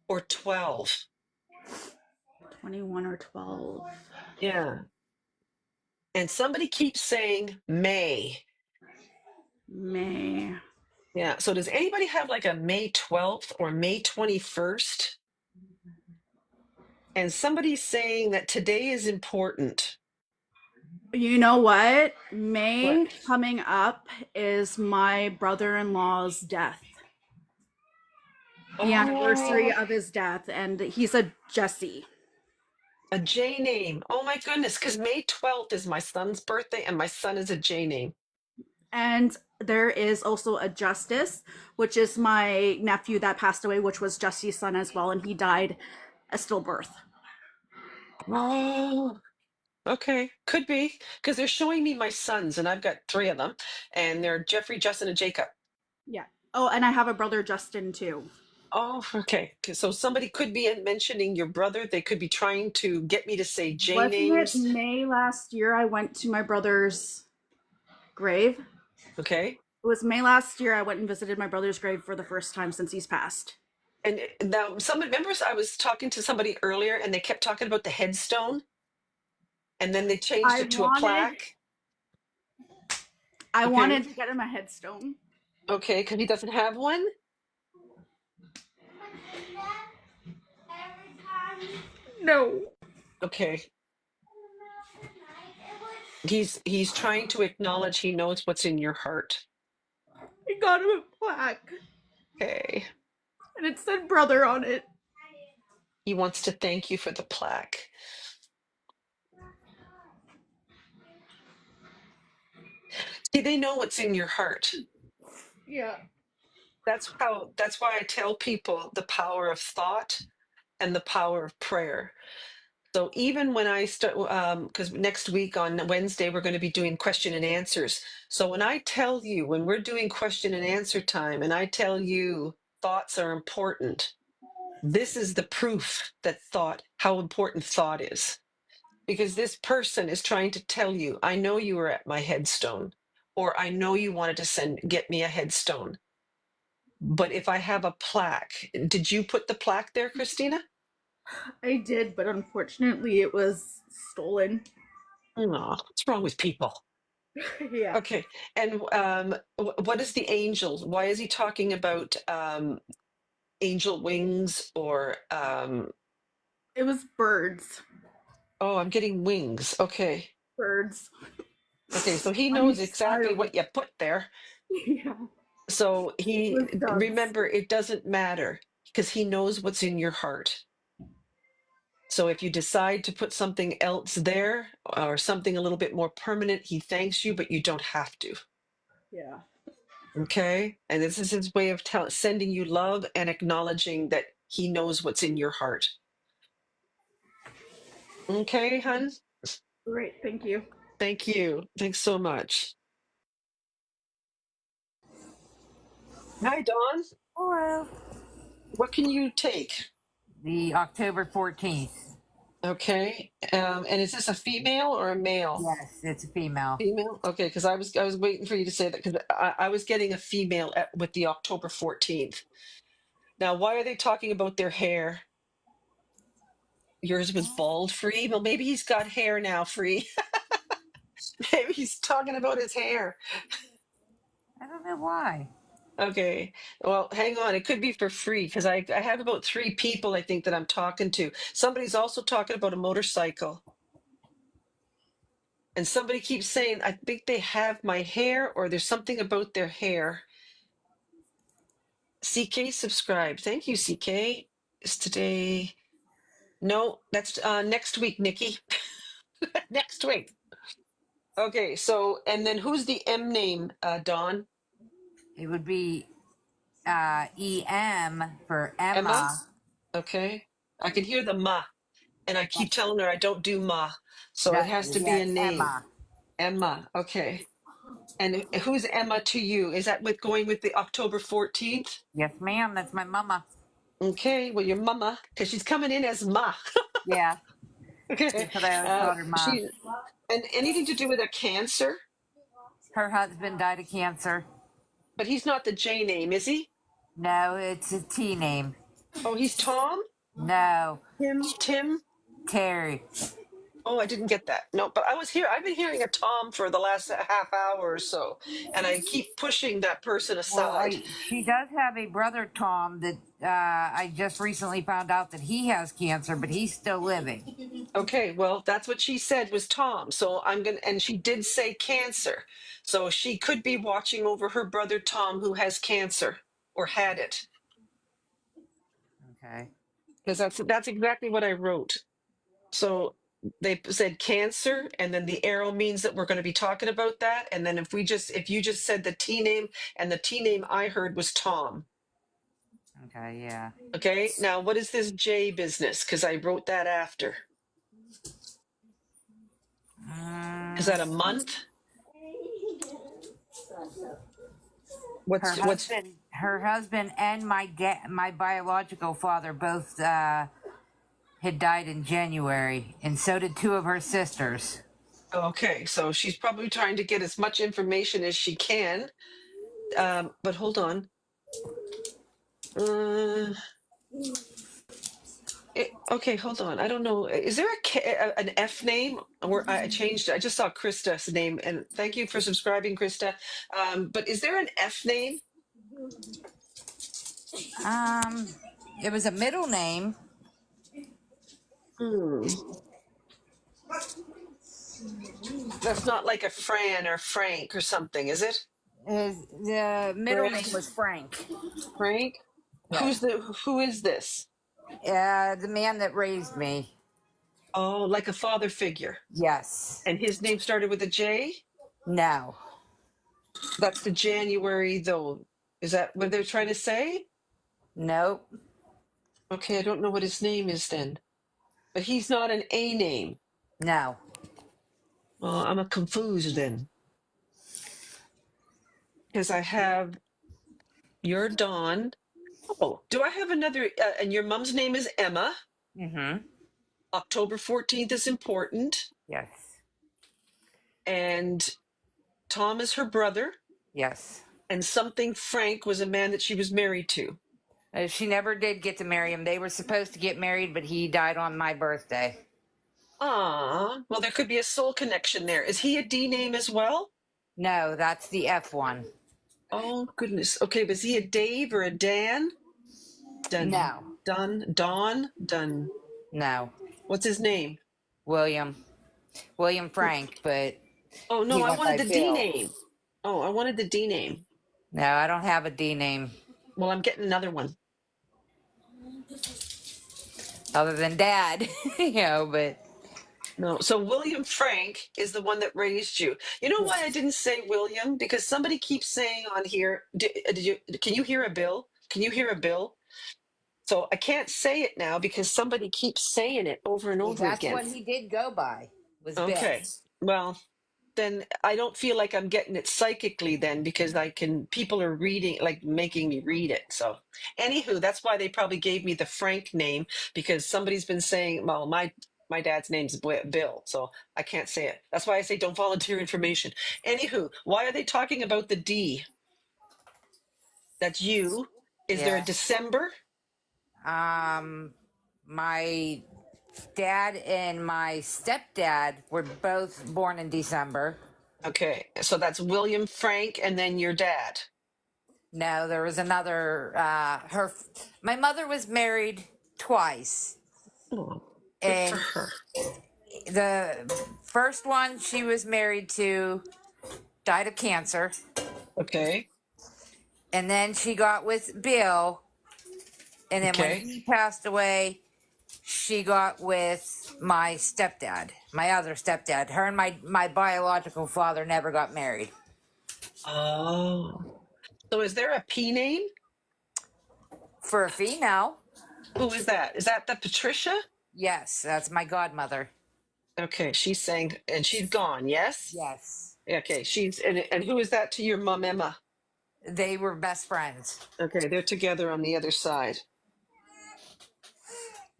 S1: or 12.
S4: 21 or 12.
S1: Yeah, and somebody keeps saying May.
S4: May.
S1: Yeah. So does anybody have like a May 12th or May 21st? And somebody's saying that today is important.
S4: You know what? May
S1: What?
S4: coming up is my brother in law's death. The anniversary
S1: Oh,
S4: of his death, and he's a Jesse.
S1: a J name. Oh my goodness, because May 12th is my son's birthday and my son is a J name.
S4: And there is also a Justice, which is my nephew that passed away, which was Jesse's son as well, and he died a stillbirth.
S1: Oh, okay. Could be. Because they're showing me my sons, and I've got three of them, and they're Jeffrey, Justin, and Jacob.
S4: Yeah. Oh, and I have a brother Justin too.
S1: Oh, okay. So somebody could be mentioning your brother. They could be trying to get me to say J
S4: Wasn't it
S1: names.
S4: May last year I went to my brother's grave?
S1: Okay.
S4: It was May last year I went and visited my brother's grave for the first time since he's passed.
S1: And now, some members, I was talking to somebody earlier, and they kept talking about the headstone, and then they changed
S4: I
S1: it to a
S4: wanted
S1: plaque.
S4: I
S1: Okay.
S4: wanted to get him a headstone.
S1: Okay, because he doesn't have one.
S4: No.
S1: Okay. He's trying to acknowledge he knows what's in your heart.
S4: I got him a plaque.
S1: Okay.
S4: And it said brother on it.
S1: He wants to thank you for the plaque. See, they know what's in your heart.
S4: Yeah.
S1: That's why I tell people the power of thought and the power of prayer. So even when I start, because next week on Wednesday, we're going to be doing question and answers. So when I tell you, when we're doing question and answer time, and I tell you thoughts are important, this is the proof that how important thought is. Because this person is trying to tell you, I know you were at my headstone, or I know you wanted to get me a headstone. But if I have a plaque, did you put the plaque there, Christina?
S4: I did, but unfortunately it was stolen.
S1: No, what's wrong with people?
S4: Yeah.
S1: Okay, and what is the angel? Why is he talking about angel wings or
S4: It was birds.
S1: oh, I'm getting wings. Okay.
S4: Birds.
S1: Okay, so he
S4: On
S1: knows
S4: each side
S1: exactly
S4: of it.
S1: what you put there.
S4: Yeah.
S1: So
S4: It
S1: he,
S4: was doves.
S1: remember, it doesn't matter because he knows what's in your heart. So if you decide to put something else there or something a little bit more permanent, he thanks you, but you don't have to.
S4: Yeah.
S1: Okay. And this is his way of sending you love and acknowledging that he knows what's in your heart. Okay, hun.
S4: Great. Thank you.
S1: Thank you. Thanks so much. Hi, Dawn.
S5: Hello.
S1: What can you take?
S5: The October 14th.
S1: Okay. And is this a female or a male?
S5: Yes, it's a female.
S1: Female. Okay, because I was waiting for you to say that because I was getting a female with the October 14th. Now, why are they talking about their hair? Yours was bald free. Well, maybe he's got hair now free. Maybe he's talking about his hair.
S5: I don't know why.
S1: Okay. Well, hang on. It could be for free because I have about 3 people I think that I'm talking to. Somebody's also talking about a motorcycle. And somebody keeps saying, I think they have my hair or there's something about their hair. CK subscribe. Thank you, CK. Is today? No, that's next week, Nikki. Next week. Okay, so and then who's the M name, Dawn?
S5: It would be EM for
S1: Emma?
S5: Emma.
S1: Okay. I can hear the ma, and I keep telling her I don't do ma. So it has to be a
S5: Yes,
S1: name.
S5: Emma.
S1: Emma. Okay. And who's Emma to you? Is that with going with the October 14th?
S5: Yes, ma'am. That's my mama.
S1: Okay, well, your mama, because she's coming in as ma.
S5: Yeah,
S1: Okay.
S5: that's what I always called her, ma.
S1: She and anything to do with a cancer,
S5: Her husband died of cancer.
S1: but he's not the J name, is he?
S5: No, it's a T name.
S1: Oh, he's Tom?
S5: No,
S1: Tim?
S5: Terry.
S1: Oh, I didn't get that. No, but I've been hearing a Tom for the last half hour or so, and I keep pushing that person
S5: Well,
S1: aside.
S5: she does have a brother, Tom, that I just recently found out that he has cancer, but he's still living.
S1: Okay, well, that's what she said was Tom. So and she did say cancer. So she could be watching over her brother Tom who has cancer or had it.
S5: Okay.
S1: Because that's exactly what I wrote. So they said cancer, and then the arrow means that we're going to be talking about that. And then if you just said the T name, and the T name I heard was Tom.
S5: Okay, yeah.
S1: Okay, now what is this J business? Because I wrote that after. Is that a month? What's
S5: Her husband and my biological father both had died in January, and so did 2 of her sisters.
S1: okay? So she's probably trying to get as much information as she can. But hold on. Okay, hold on. I don't know. Is there an F name? Or I changed it. I just saw Krista's name, and thank you for subscribing, Krista. But is there an F name?
S5: It was a middle name.
S1: That's not like a Fran or Frank or something, is it?
S5: The middle
S1: Brent?
S5: name was Frank.
S1: Frank?
S5: Yes.
S1: Who is this?
S5: The man that raised me.
S1: Oh, like a father figure.
S5: Yes.
S1: And his name started with a J?
S5: No.
S1: That's the January, though. Is that what they're trying to say?
S5: Nope.
S1: Okay, I don't know what his name is then. But he's not an A name.
S5: No.
S1: Well, I'm confused then. Because I have your Dawn. Oh, do I have another? And your mom's name is Emma.
S5: Mm-hmm.
S1: October 14th is important.
S5: Yes.
S1: And Tom is her brother.
S5: Yes.
S1: And something Frank was a man that she was married to.
S5: She never did get to marry him. They were supposed to get married, but he died on my birthday.
S1: Ah, well, there could be a soul connection there. Is he a D name as well?
S5: No, that's the F one.
S1: Oh, goodness. Okay, was he a Dave or a Dan? Dun,
S5: No,
S1: Don.
S5: no.
S1: What's his name?
S5: William Frank, but
S1: Oh no,
S5: he
S1: I
S5: went
S1: wanted
S5: by
S1: the D
S5: Bill.
S1: name. Oh, I wanted the D name.
S5: No, I don't have a D name
S1: Well, I'm getting another one.
S5: other than Dad, but
S1: No. So William Frank is the one that raised you. You know why I didn't say William? Because somebody keeps saying on here, did you can you hear a bill? Can you hear a bill? So I can't say it now because somebody keeps saying it over and
S5: well,
S1: over
S5: that's
S1: again.
S5: what he did go by, was Bill.
S1: Okay. Well, then I don't feel like I'm getting it psychically then because people are reading, like making me read it. So, anywho, that's why they probably gave me the Frank name because somebody's been saying, well, my dad's name's Bill, so I can't say it. That's why I say don't volunteer information. Anywho, why are they talking about the D? That's you. Is there a
S5: Yeah.
S1: December?
S5: My dad and my stepdad were both born in December.
S1: Okay, so that's William Frank and then your dad.
S5: No, there was another. My mother was married twice,
S1: Oh, good for
S5: and
S1: her.
S5: the first one she was married to died of cancer,
S1: Okay,
S5: and then she got with Bill, and then when
S1: okay.
S5: he passed away, she got with my stepdad, my other stepdad. Her and my biological father never got married.
S1: Oh. So is there a P name?
S5: For a female,
S1: Who is that? Is that the Patricia?
S5: yes, that's my godmother.
S1: Okay, she's saying, and she's gone, yes?
S5: Yes,
S1: Okay, and who is that to your mom, Emma?
S5: they were best friends.
S1: Okay, they're together on the other side.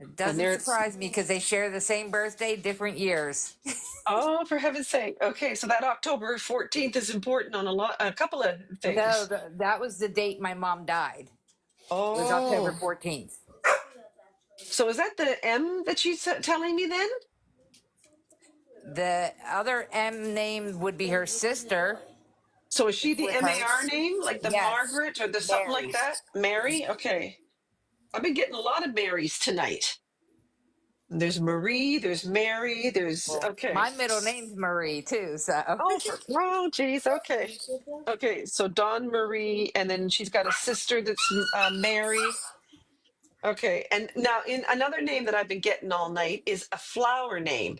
S5: It
S1: And
S5: doesn't surprise me because they share the same birthday, different years.
S1: oh, for heaven's sake. Okay, so that October 14th is important on a couple of
S5: No,
S1: things.
S5: that was the date my mom died. It was October
S1: Oh,
S5: 14th.
S1: so is that the M that she's telling me then?
S5: The other M name would be her sister
S1: So is she the
S5: with
S1: MAR
S5: hers.
S1: name, like the
S5: Yes,
S1: Margaret or the something like
S5: Mary.
S1: that? Mary? Okay. I've been getting a lot of Marys tonight. There's Marie, there's Mary, there's
S5: Well,
S1: okay.
S5: my middle name's Marie too, so
S1: Oh, geez. Okay. Okay. So Dawn Marie, and then she's got a sister that's Mary. Okay. And now, in another name that I've been getting all night is a flower name.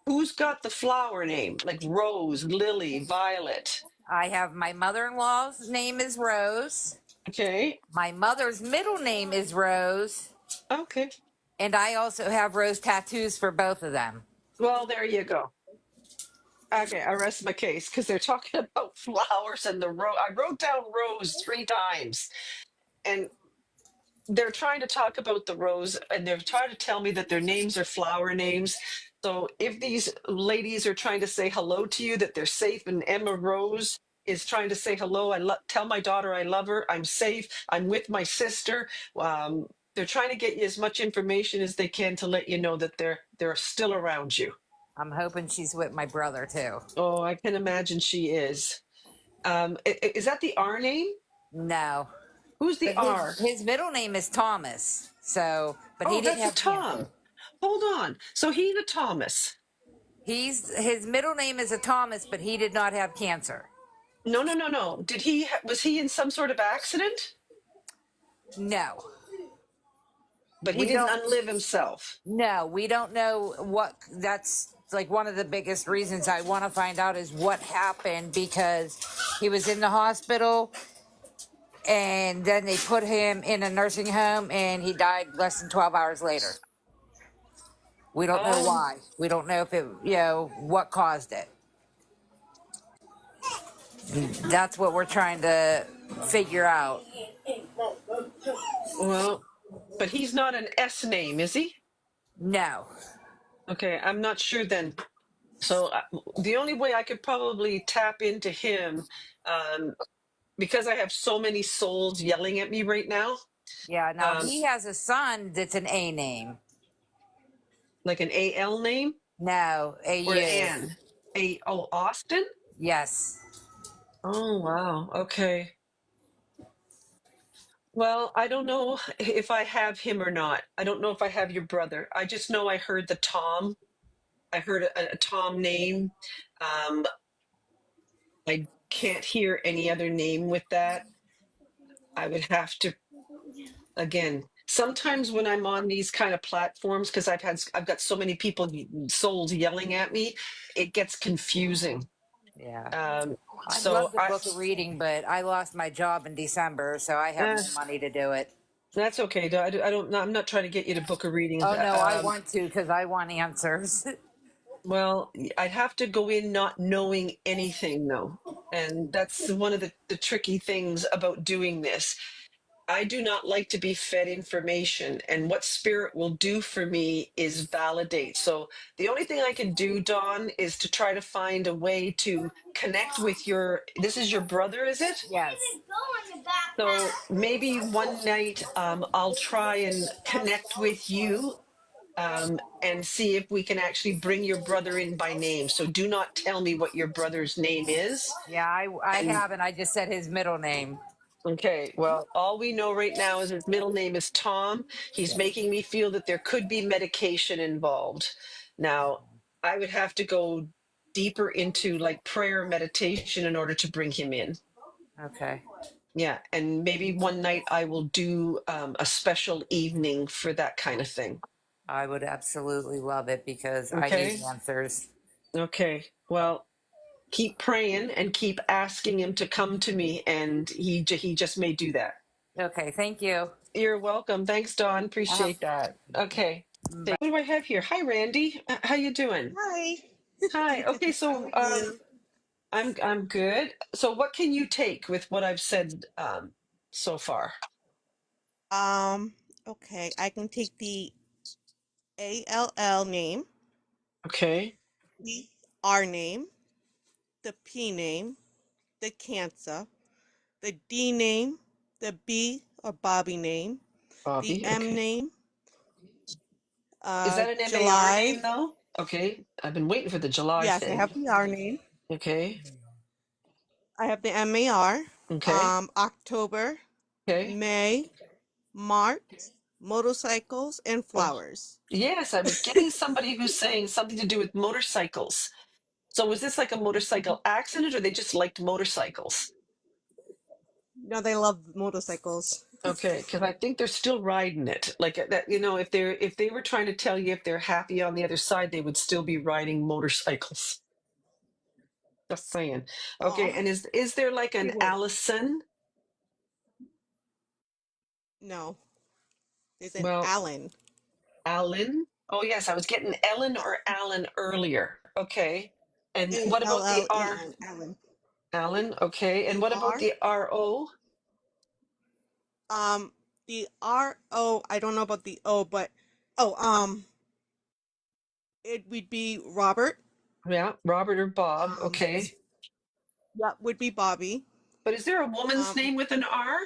S1: Who's got the flower name? Like Rose, Lily, Violet.
S5: I have my mother-in-law's name is Rose.
S1: Okay.
S5: My mother's middle name is Rose,
S1: Okay.
S5: and I also have rose tattoos for both of them.
S1: Well, there you go. Okay, I rest my case because they're talking about flowers and the rose. I wrote down rose 3 times, and they're trying to talk about the rose, and they're trying to tell me that their names are flower names. So if these ladies are trying to say hello to you, that they're safe, and Emma Rose is trying to say hello, tell my daughter I love her. I'm safe. I'm with my sister. They're trying to get you as much information as they can to let you know that they're still around you.
S5: I'm hoping she's with my brother too.
S1: Oh, I can imagine she is. Is that the R name?
S5: No,
S1: Who's the
S5: but
S1: R?
S5: his middle name is Thomas. So, but he
S1: Oh,
S5: didn't
S1: that's a
S5: have
S1: Tom.
S5: cancer.
S1: Hold on. So he's a Thomas.
S5: His middle name is a Thomas, but he did not have cancer.
S1: No, no, no, no. Was he in some sort of accident?
S5: No,
S1: But he
S5: we
S1: didn't
S5: don't.
S1: unlive himself.
S5: No, we don't know what. That's like one of the biggest reasons I want to find out is what happened because he was in the hospital and then they put him in a nursing home and he died less than 12 hours later. We don't know
S1: Oh,
S5: why. We don't know if it, what caused it. That's what we're trying to figure out.
S1: well, but he's not an S name, is he?
S5: No.
S1: Okay, I'm not sure then. So the only way I could probably tap into him, um, because I have so many souls yelling at me right now,
S5: Yeah, now
S1: um,
S5: he has a son that's an A name.
S1: like an AL name
S5: No,
S1: or an
S5: AU.
S1: N. Austin?
S5: Yes.
S1: Oh, wow. Okay. Well, I don't know if I have him or not. I don't know if I have your brother. I just know I heard the Tom. I heard a Tom name. Um, I can't hear any other name with that. I would have to, again, sometimes when I'm on these kind of platforms, because I've got so many people, souls yelling at me, it gets confusing.
S5: Yeah.
S1: Um,
S5: I'd
S1: so
S5: love to book a reading, but I lost my job in December, so I have
S1: eh,
S5: no money to do it.
S1: that's okay. I don't, I'm not trying to get you to book a reading.
S5: Oh no, I want to because I want answers.
S1: Well, I'd have to go in not knowing anything though. And that's one of the tricky things about doing this. I do not like to be fed information, and what spirit will do for me is validate. So the only thing I can do, Dawn, is to try to find a way to connect with this is your brother, is it?
S5: Yes.
S1: So maybe one night I'll try and connect with you and see if we can actually bring your brother in by name. So do not tell me what your brother's name is.
S5: Yeah, I
S1: And
S5: haven't. I just said his middle name.
S1: okay, well, all we know right now is his middle name is Tom. He's making me feel that there could be medication involved. Now, I would have to go deeper into like prayer meditation in order to bring him in.
S5: Okay.
S1: Yeah, and maybe one night I will do a special evening for that kind of thing.
S5: I would absolutely love it because I need
S1: Okay.
S5: answers.
S1: Okay. Well, keep praying and keep asking him to come to me, and he just may do that.
S5: Okay, thank you.
S1: You're welcome. Thanks, Dawn.
S5: Uh,
S1: Appreciate that. Okay.
S5: bye.
S1: What do I have here? Hi, Randy. How you doing?
S6: Hi.
S1: Hi. Okay,
S6: How
S1: so
S6: are you?
S1: I'm good. So what can you take with what I've said so far?
S6: Um, okay, I can take the ALL name,
S1: Okay.
S6: the R name, the P name, the cancer, the D name, the B or Bobby name, the
S1: Bobby.
S6: M
S1: Okay.
S6: name,
S1: Is that an MAR
S6: July.
S1: name though? Okay. I've been waiting for the July
S6: Yes, I
S1: thing.
S6: have the R name.
S1: Okay.
S6: I have the MAR.
S1: Okay.
S6: October,
S1: Okay.
S6: May, March, motorcycles and
S1: Oh,
S6: flowers.
S1: yes, I was getting somebody who's saying something to do with motorcycles. So was this like a motorcycle accident or they just liked motorcycles?
S6: No, they love motorcycles.
S1: Okay, because I think they're still riding it. Like that, if they were trying to tell you if they're happy on the other side, they would still be riding motorcycles. Just saying. Okay,
S6: Oh,
S1: and is there like
S6: they
S1: an
S6: would.
S1: Allison?
S6: No, there's an
S1: Well,
S6: Allen.
S1: Alan? Oh yes, I was getting Ellen or Alan earlier. Okay. And what about the R?
S6: ALLEN, Allen.
S1: Alan, okay. And
S6: The
S1: what about
S6: R,
S1: the RO?
S6: um, the RO, I don't know about the O, but oh, it would be Robert.
S1: Yeah, Robert or Bob,
S6: Um,
S1: okay.
S6: yeah, would be Bobby.
S1: But is there a woman's
S6: Um,
S1: name with an R?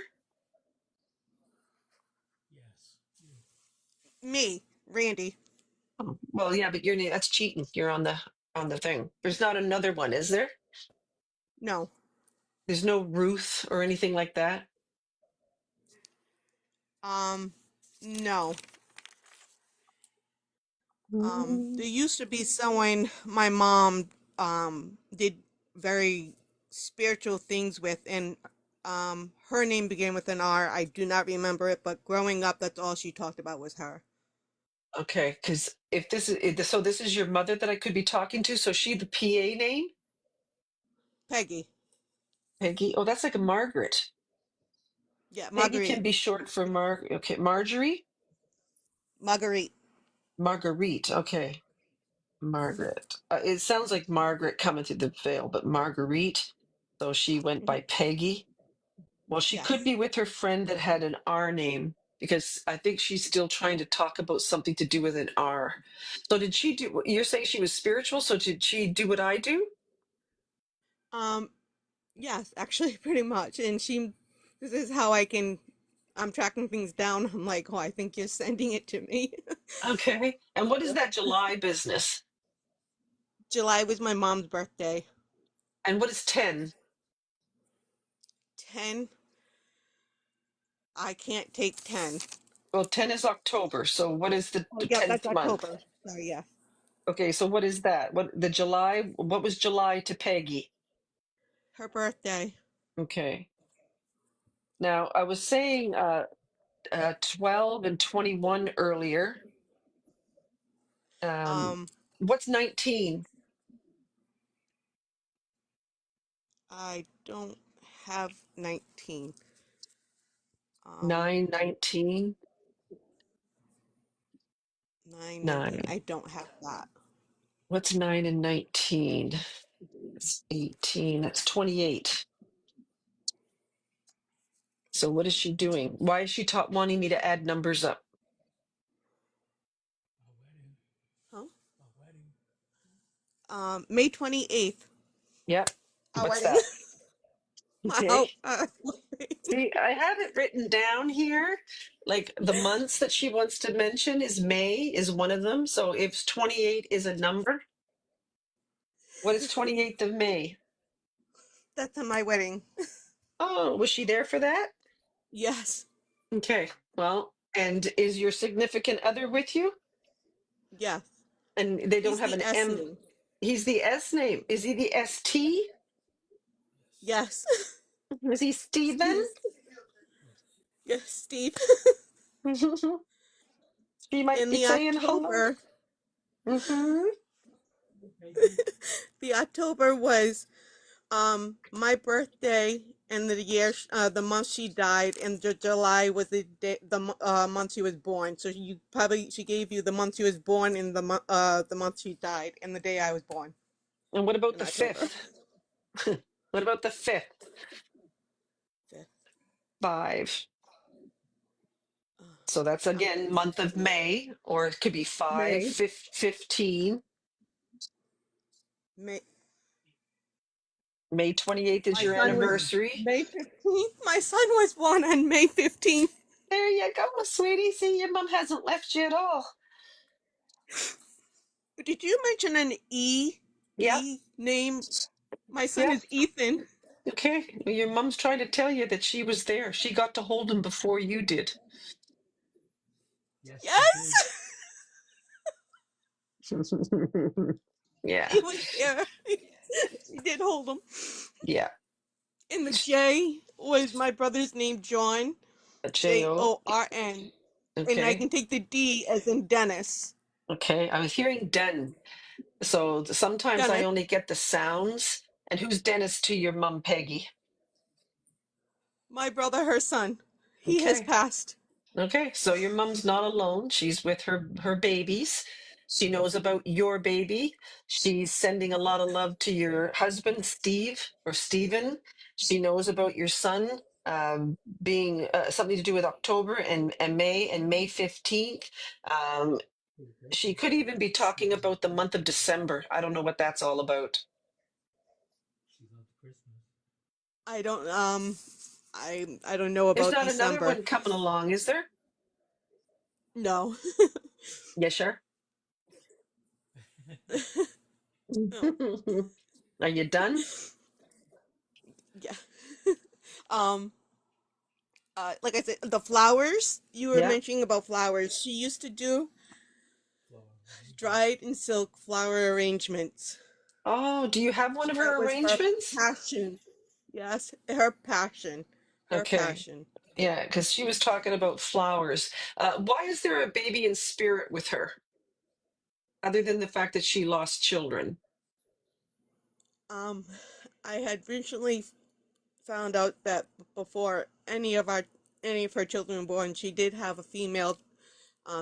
S6: me, Randy.
S1: Oh, well, yeah, but your name that's cheating. You're on the thing. There's not another one, is there?
S6: No.
S1: There's no Ruth or anything like that.
S6: Um, no.
S1: Mm,
S6: There used to be someone my mom did very spiritual things with, and her name began with an R. I do not remember it, but growing up, that's all she talked about was her.
S1: okay, because so this is your mother that I could be talking to. So she the PA name?
S6: Peggy.
S1: Peggy. Oh, that's like a Margaret.
S6: Yeah,
S1: Peggy
S6: Marguerite.
S1: can be short for okay, Marjorie?
S6: Marguerite.
S1: Marguerite. Okay. Margaret. It sounds like Margaret coming through the veil, but Marguerite. So she went
S6: Hmm.
S1: by Peggy. Well, she could
S6: Yes.
S1: be with her friend that had an R name because I think she's still trying to talk about something to do with an R. So did she do, you're saying she was spiritual, so did she do what I do?
S6: Um, yes, actually, pretty much. And this is how I'm tracking things down. I'm like, oh, I think you're sending it to me.
S1: Okay. And what is that July business?
S6: July was my mom's birthday.
S1: And what is 10?
S6: 10. I can't take 10.
S1: Well, 10 is October. So what is the
S6: Oh, yeah, that's
S1: 10th month?
S6: October. Sorry, yeah.
S1: Okay, so what is that? What was July to Peggy?
S6: Her birthday.
S1: Okay. Now, I was saying 12 and 21 earlier.
S6: Um,
S1: What's 19?
S6: I don't have 19.
S1: 9, 19,
S6: 9, 19.
S1: 9.
S6: I don't have that.
S1: What's 9 and 19? That's 18. That's 28. So what is she doing? Why is she wanting me to add numbers up?
S6: Huh? May 28th.
S1: Yep.
S6: Our
S1: What's
S6: wedding.
S1: that?
S6: My
S1: Okay.
S6: hope.
S1: See, I have it written down here. Like the months that she wants to mention is May is one of them. So if 28 is a number, what is 28th of May?
S6: That's on my wedding.
S1: Oh, was she there for that?
S6: Yes.
S1: Okay. Well, and is your significant other with you?
S6: Yes.
S1: And they don't
S6: He's
S1: have
S6: the
S1: an
S6: S
S1: M.
S6: name.
S1: He's the S name. Is he the ST?
S6: Yes.
S1: Is he Steven?
S6: Steve. Yes, Steve.
S1: She might
S6: In
S1: be
S6: the
S1: saying hello.
S6: October,
S1: Hmm.
S6: the October was my birthday and the month she died, and July was the month she was born. So she gave you the month she was born and the month she died and the day I was born
S1: And what about
S6: in
S1: the
S6: October.
S1: 5th? What about the 5th?
S6: 5th.
S1: 5.
S6: Uh,
S1: So that's
S6: um,
S1: again month of May, or it could be 5,
S6: May
S1: 15.
S6: May
S1: May 28th is
S6: my
S1: your
S6: son was
S1: anniversary.
S6: May 15th. My son was born on May 15th.
S1: There you go, sweetie. See, your mom hasn't left you at all.
S6: Did you mention an
S1: Yep,
S6: name? My son
S1: yep.
S6: is Ethan.
S1: Okay. Well, your mom's trying to tell you that she was there. She got to hold him before you did.
S6: Yes,
S1: Yeah,
S6: he was there. She did hold him.
S1: yeah.
S6: And the J was my brother's name, John,
S1: A J-O.
S6: Jorn, and I
S1: Okay,
S6: can take the D as in Dennis.
S1: okay. I was hearing Den. So sometimes I
S6: Dennis,
S1: only get the sounds. And who's Dennis to your mom, Peggy?
S6: my brother, her son. He has
S1: Okay.
S6: passed.
S1: Okay, so your mom's not alone. She's with her babies. She knows about your baby. She's sending a lot of love to your husband, Steve or Steven. She knows about your son being something to do with October and May 15th. Um, she could even be talking about the month of December. I don't know what that's all about.
S6: I don't I don't know
S1: There's
S6: about
S1: not another
S6: December.
S1: one coming along, is there?
S6: No.
S1: Yes, sure.
S6: No.
S1: Are you done?
S6: Yeah. um like I said, the flowers you were
S1: Yeah.
S6: mentioning about flowers. She used to do dried in silk flower arrangements.
S1: Oh, do you have one of
S6: That
S1: her
S6: was her
S1: arrangements?
S6: passion. Yes, her passion. Her
S1: Okay.
S6: passion.
S1: Yeah, because she was talking about flowers. Why is there a baby in spirit with her, other than the fact that she lost children?
S6: Um, I had recently found out that before any of her children were born, she did have a female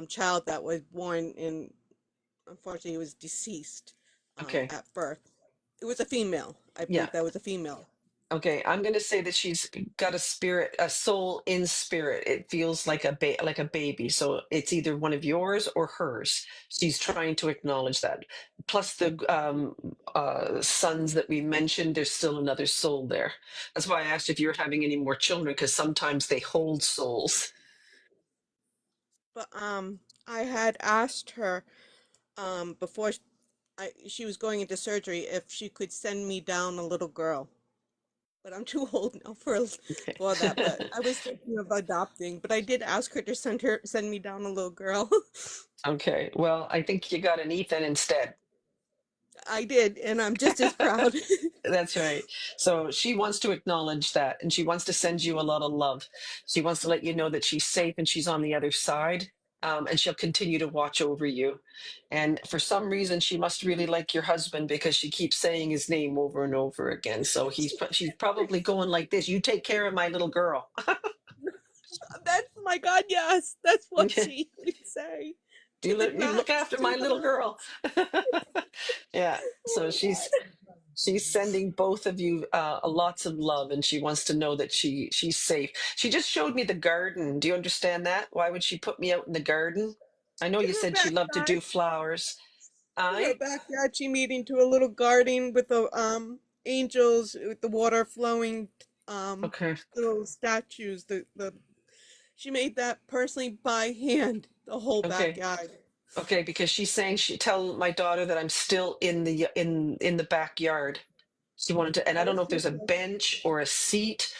S6: child that was born and unfortunately was deceased
S1: Okay.
S6: at birth. It was a female. I
S1: Yeah.
S6: believe that was a female.
S1: Okay. I'm going to say that she's got a spirit, a soul in spirit. It feels like like a baby. So it's either one of yours or hers. She's trying to acknowledge that. Plus the sons that we mentioned, there's still another soul there. That's why I asked if you're having any more children, because sometimes they hold souls.
S6: But I had asked her before she was going into surgery if she could send me down a little girl. but I'm too old now
S1: Okay.
S6: for that. But I was thinking of adopting, but I did ask her to send me down a little girl.
S1: Okay. Well, I think you got an Ethan instead.
S6: I did, and I'm just as proud.
S1: That's right. So she wants to acknowledge that, and she wants to send you a lot of love. She wants to let you know that she's safe and she's on the other side. And she'll continue to watch over you. And for some reason, she must really like your husband because she keeps saying his name over and over again. So she's probably going like this: "You take care of my little girl."
S6: That's my God, yes, that's what she would say to the
S1: You look
S6: max,
S1: after
S6: to
S1: my
S6: the
S1: little girl.
S6: max.
S1: Yeah. So
S6: Oh my
S1: she's sending both of you lots of love, and she wants to know that she's safe. She just showed me the garden. Do you understand that? Why would she put me out in the garden? I know
S6: God.
S1: you said she loved to do flowers.
S6: Her
S1: I
S6: backyard, she made into a little garden with the angels with the water flowing, um
S1: Okay.
S6: little statues. The She made that personally by hand, the whole
S1: Okay.
S6: backyard.
S1: Okay, because she's saying she tell my daughter that I'm still in the backyard. She wanted to, and I
S6: That
S1: don't
S6: was
S1: know if there's a
S6: beautiful.
S1: bench or a seat.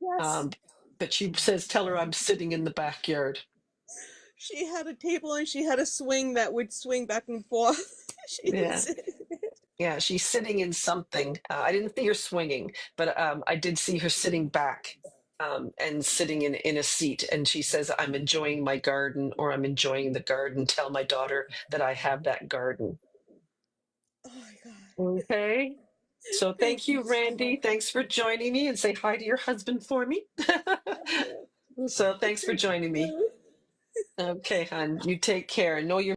S6: Yes.
S1: Um, but she says, tell her I'm sitting in the backyard.
S6: She had a table and she had a swing that would swing back and forth. She would
S1: Yeah.
S6: sit.
S1: Yeah, she's sitting in something. I didn't see her swinging, but I did see her sitting back and sitting in a seat. And she says, I'm enjoying my garden, or I'm enjoying the garden. Tell my daughter that I have that garden.
S6: Oh my God.
S1: Okay. So thank
S6: Thank you
S1: you,
S6: so
S1: Randy.
S6: much.
S1: Thanks for joining me, and say hi to your husband for me.
S6: I will.
S1: So thanks for
S6: Thank
S1: joining me.
S6: you.
S1: Okay, hon, you take care. Know your